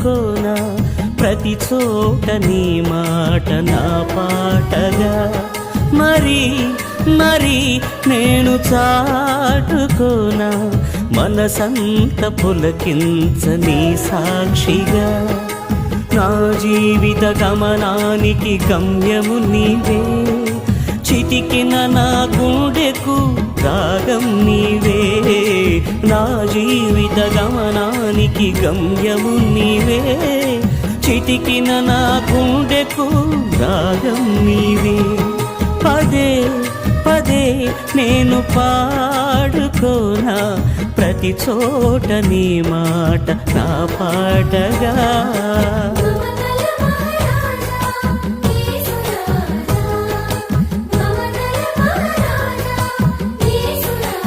చాటుకోనా ప్రతి చోట నీ మాట నా పాటగా మరి మరి నేను చాటుకోనా మనసంత పులకించని సాక్షిగా నా జీవిత గమనానికి గమ్యము నీవే చితికిన నా గుండెకు రాగం నీవే నా జీవిత గమనానికి గమ్యము నీవే చితికిన నా గుండెకు రాగం నీవే పదే పదే నేను పాడుకోనా ప్రతి చోట నీ మాట నా పాటగా